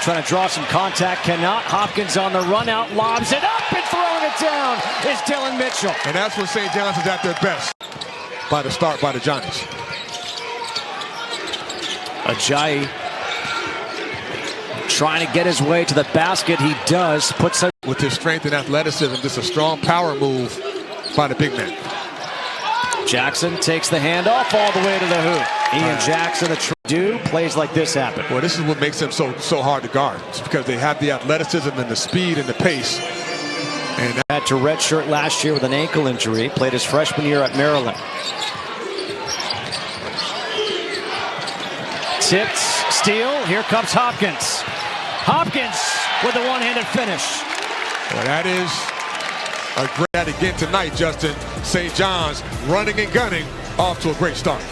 Trying to draw some contact, cannot. Hopkins on the run out, lobs it up and throwing it down is Dylan Mitchell. And that's when St. John's is at their best by the start by the Johnnies. Ajayi trying to get his way to the basket. He does. Puts a with his strength and athleticism, just a strong power move by the big man. Jackson takes the handoff all the way to the hoop. Ian Jackson, plays like this happen. Well, this is what makes them so hard to guard. It's because they have the athleticism and the speed and the pace. And had to redshirt last year with an ankle injury. Played his freshman year at Maryland. Tipped, steal. Here comes Hopkins. Hopkins with a one-handed finish. Well, that is a great again tonight, Justin. St. John's running and gunning off to a great start.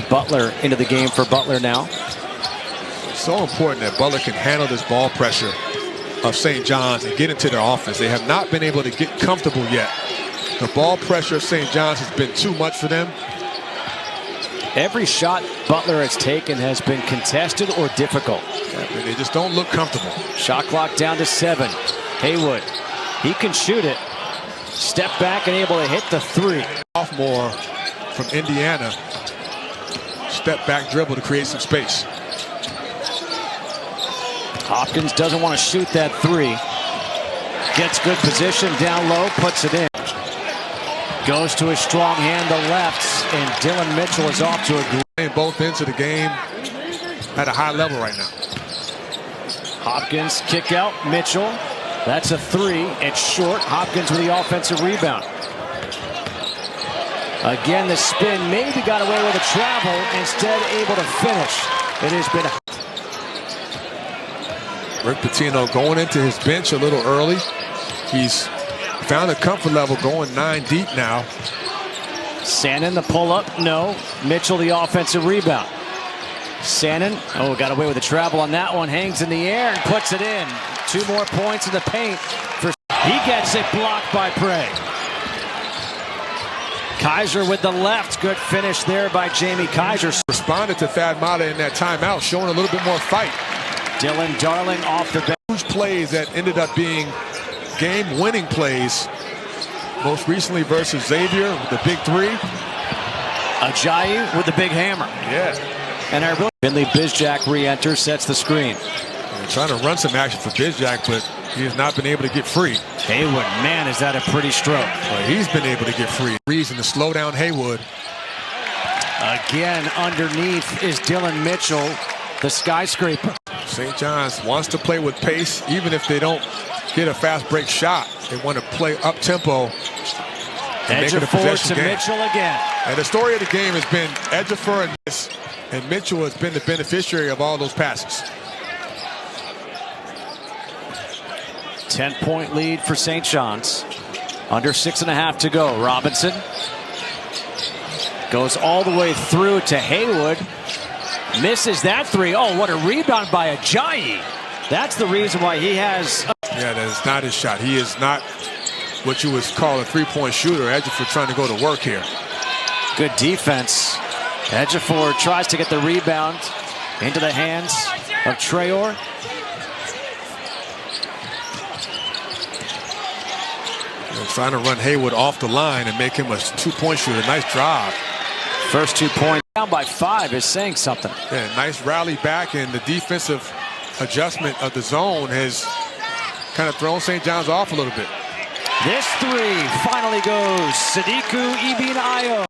Butler into the game for Butler now. So important that Butler can handle this ball pressure of St. John's and get into their offense. They have not been able to get comfortable yet. The ball pressure of St. John's has been too much for them. Every shot Butler has taken has been contested or difficult. Yeah, they just don't look comfortable. Shot clock down to 7. Haywood, he can shoot it. Step back and able to hit the 3. Sophomore from Indiana. Step back dribble to create some space. Hopkins doesn't want to shoot that 3. Gets good position down low, puts it in. Goes to his strong hand, the left, and Dylan Mitchell is off to a great. Both ends of the game at a high level right now. Hopkins kick out, Mitchell. That's a 3. It's short. Hopkins with the offensive rebound. Again, the spin maybe got away with a travel, instead able to finish. It has been. Rick Pitino going into his bench a little early. He's found a comfort level going 9 deep now. Sannon the pull-up, no. Mitchell the offensive rebound. Sannon, got away with a travel on that one. Hangs in the air and puts it in. 2 more points in the paint. He gets it blocked by Prey. Kaiser with the left. Good finish there by Jamie Kaiser. Responded to Thad Matta in that timeout, showing a little bit more fight. Dylan Darling off the bench. Huge plays that ended up being game-winning plays. Most recently versus Xavier with the big 3. Ajayi with the big hammer. Yeah. And our Finley Bizjack re-enters, sets the screen. They're trying to run some action for Bizjack, but he has not been able to get free. Haywood, man, is that a pretty stroke. Well, he's been able to get free. Reason to slow down Haywood. Again, underneath is Dylan Mitchell, the skyscraper. St. John's wants to play with pace, even if they don't get a fast break shot. They want to play up-tempo. Ejiofor to Mitchell again. And the story of the game has been Ejiofor and Mitchell has been the beneficiary of all those passes. 10-point lead for St. John's. Under 6.5 to go. Robinson goes all the way through to Haywood. Misses that 3. Oh, what a rebound by Ajayi. That's the reason why he has. Yeah, that is not his shot. He is not what you would call a three-point shooter. Ejiofor trying to go to work here. Good defense. Ejiofor tries to get the rebound into the hands of Traore. They're trying to run Haywood off the line and make him a two-point shooter. Nice drive. First 2 points down by 5 is saying something. Yeah, nice rally back, and the defensive adjustment of the zone has kind of thrown St. John's off a little bit. This 3 finally goes. Sadiku Ibn-Ayo.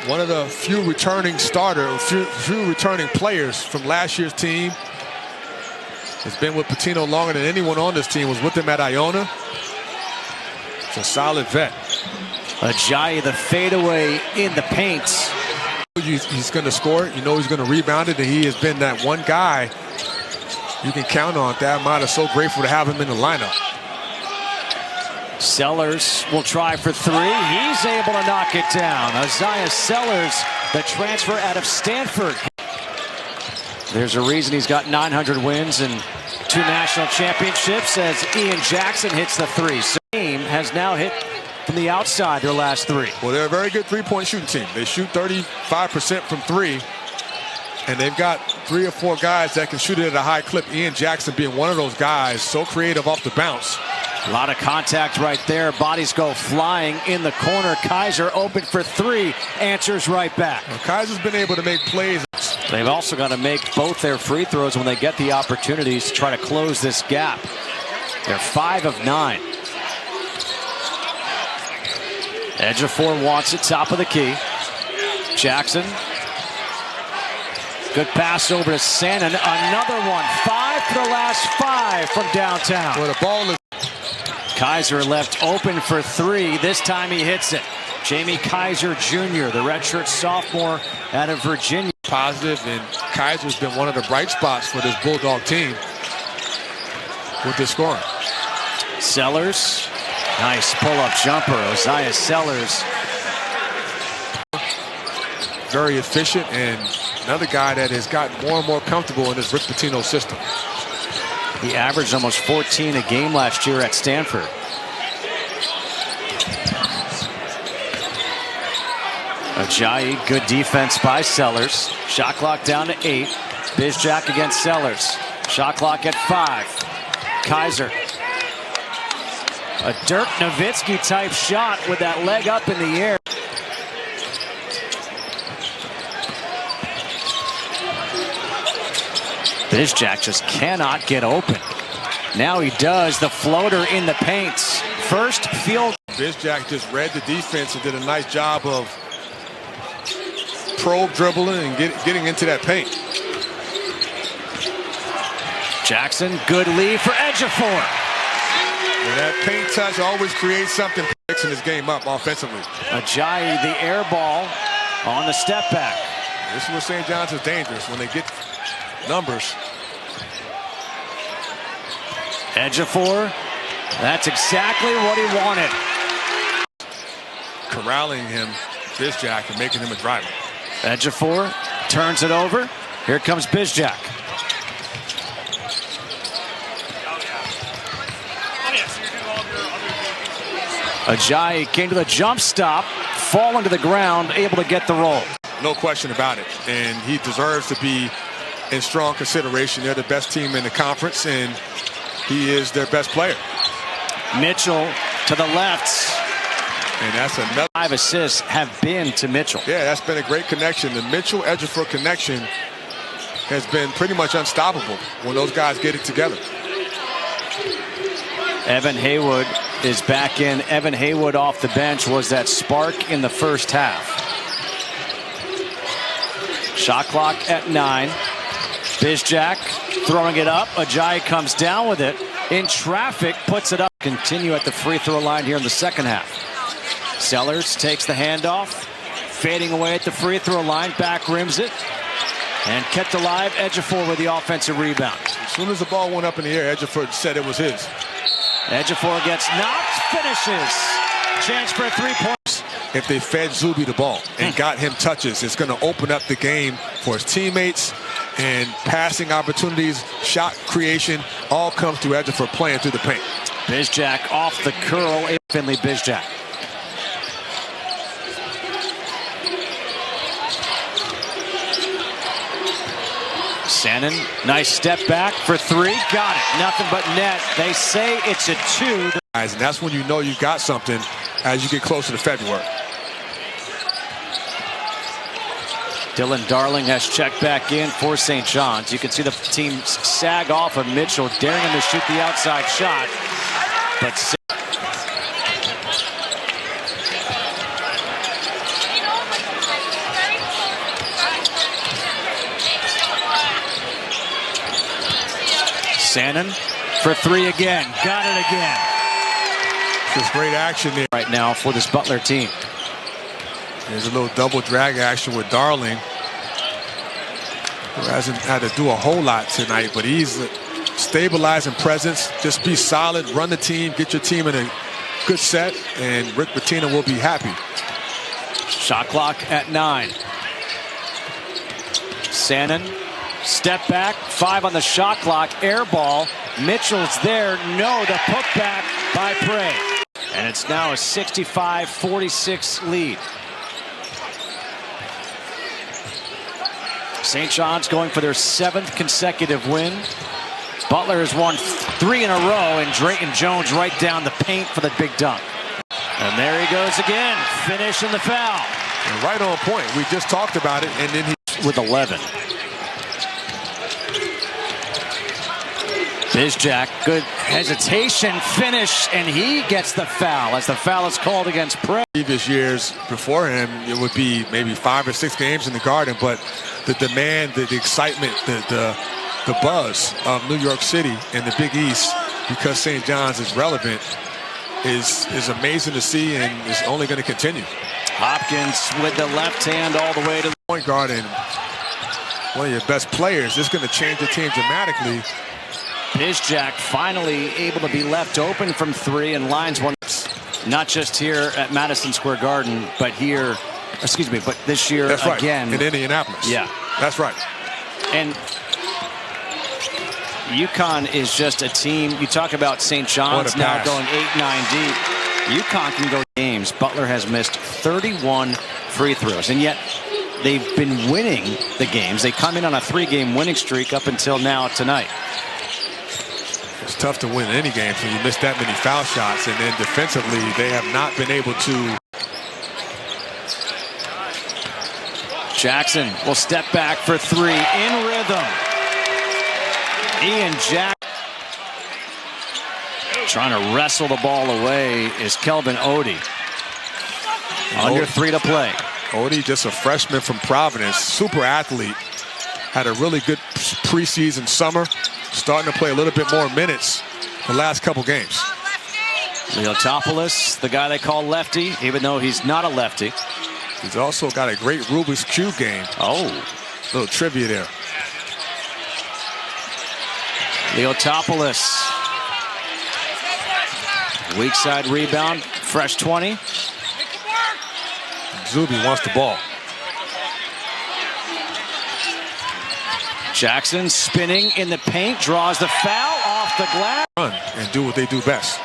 One of the few returning few returning players from last year's team. Has been with Pitino longer than anyone on this team. Was with him at Iona. It's a solid vet. Ajayi, the fadeaway in the paint. He's going to score it. You know he's going to rebound it. And he has been that one guy you can count on. Thad Matta so grateful to have him in the lineup. Sellers will try for 3. He's able to knock it down. Isaiah Sellers, the transfer out of Stanford. There's a reason he's got 900 wins and 2 national championships as Ian Jackson hits the 3. So the team has now hit from the outside their last 3. Well, they're a very good three-point shooting team. They shoot 35% from 3, and they've got 3 or 4 guys that can shoot it at a high clip. Ian Jackson being one of those guys, so creative off the bounce. A lot of contact right there. Bodies go flying in the corner. Kaiser open for 3, answers right back. Well, Kaiser's been able to make plays. They've also got to make both their free throws when they get the opportunities to try to close this gap. They're 5 of 9. Ejiofor wants it, top of the key. Jackson. Good pass over to Sannon. Another one. 5 for the last 5 from downtown. Well, the ball is... Kaiser left open for 3. This time he hits it. Jamie Kaiser Jr., the redshirt sophomore out of Virginia. Positive, and Kaiser's been one of the bright spots for this Bulldog team with this scoring. Sellers. Nice pull-up jumper. Isaiah Sellers. Very efficient, and another guy that has gotten more and more comfortable in this Rick Pitino system. He averaged almost 14 a game last year at Stanford. Ajayi, good defense by Sellers. Shot clock down to 8. Bizjack against Sellers. Shot clock at 5. Kaiser. A Dirk Nowitzki type shot with that leg up in the air. Bizjack just cannot get open. Now he does. The floater in the paint. First field. Bizjack just read the defense and did a nice job of probe dribbling and getting into that paint. Jackson, good lead for Ejiofor. And that paint touch always creates something, mixing this game up offensively. Ajayi, the air ball on the step back. This is where St. John's is dangerous, when they get numbers. Ejiofor, that's exactly what he wanted. Corralling him, Bizjack, and making him a driver. Ejiofor turns it over. Here comes Bizjack. Ajayi came to the jump stop, falling to the ground, able to get the roll. No question about it, and he deserves to be in strong consideration. They're the best team in the conference, and he is their best player. Mitchell to the left. And that's another. 5 assists have been to Mitchell. Yeah, that's been a great connection. The Mitchell-Ejiofor connection has been pretty much unstoppable when those guys get it together. Evan Haywood is back in. Evan Haywood off the bench was that spark in the first half. Shot clock at 9. Bizjack throwing it up. Ajayi comes down with it. In traffic, puts it up. Continue at the free throw line here in the second half. Sellers takes the handoff. Fading away at the free throw line. Back rims it. And kept alive. Ejiofor with the offensive rebound. As soon as the ball went up in the air, Ejiofor said it was his. Ejiofor gets knocked. Finishes. Chance for a 3-point. If they fed Zuby the ball and got him touches, it's going to open up the game for his teammates, and passing opportunities, shot creation, all comes to Ejiofor playing through the paint. Bizjack off the curl. Finley Bizjack. Sannon, nice step back for 3. Got it. Nothing but net. They say it's a 2. And that's when you know you've got something as you get closer to February. Dylan Darling has checked back in for St. John's. You can see the team sag off of Mitchell, daring him to shoot the outside shot. But Sannon for 3 again. Got it again. Just great action there right now for this Butler team. There's a little double drag action with Darling, who hasn't had to do a whole lot tonight, but he's stabilizing presence. Just be solid, run the team, get your team in a good set, and Rick Pitino will be happy. Shot clock at 9. Sannon, step back, 5 on the shot clock, air ball. Mitchell's there, no, the putback by Prey. And it's now a 65-46 lead. St. John's going for their 7th consecutive win. Butler has won 3 in a row, and Drayton Jones right down the paint for the big dunk. And there he goes again, finishing the foul. And right on point. We just talked about it, and then he with 11. Bizjack, good hesitation, finish, and he gets the foul as the foul is called against Prey. Previous years before him, it would be maybe 5 or 6 games in the Garden, but the demand, the excitement, the buzz of New York City and the Big East, because St. John's is relevant, is amazing to see, and is only going to continue. Hopkins with the left hand all the way to the point guard and one of your best players. This is going to change the team dramatically. Bizjack finally able to be left open from 3 and lines one. Not just here at Madison Square Garden, but here, excuse me, but this year That's right. Again. In Indianapolis. Yeah. That's right. And UConn is just a team. You talk about St. John's now going 8-9 deep. UConn can go games. Butler has missed 31 free throws, and yet they've been winning the games. They come in on a 3-game winning streak up until now tonight. It's tough to win any game when you miss that many foul shots, and then defensively they have not been able to. Jackson will step back for 3 in rhythm. Ian Jack trying to wrestle the ball away is Kelvin Odie. Under 3 to play. Odie, just a freshman from Providence, super athlete. Had a really good preseason summer. Starting to play a little bit more minutes the last couple games. Leotopoulos, the guy they call lefty, even though he's not a lefty. He's also got a great Rubik's Cube game. Oh. Little trivia there. Leotopoulos. Weak side rebound, fresh 20. Zuby wants the ball. Jackson spinning in the paint, draws the foul off the glass. Run and do what they do best.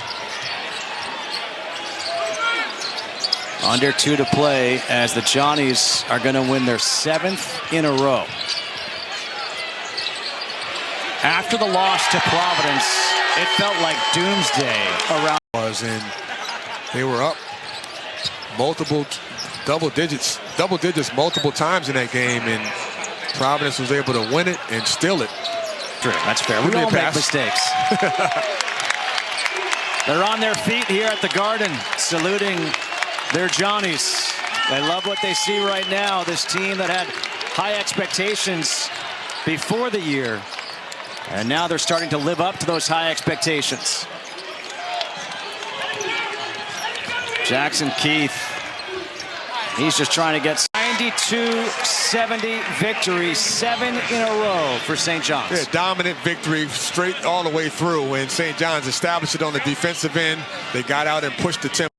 Under 2 to play as the Johnnies are going to win their 7th in a row. After the loss to Providence, it felt like doomsday around. And they were up multiple double digits multiple times in that game, and Providence was able to win it and steal it. True, that's fair. We all make mistakes. They're on their feet here at the Garden, saluting their Johnnies. They love what they see right now. This team that had high expectations before the year, and now they're starting to live up to those high expectations. Jackson Keith, he's just trying to get 92-70 victory, 7 in a row for St. John's. Yeah, dominant victory straight all the way through, and St. John's established it on the defensive end. They got out and pushed the tempo.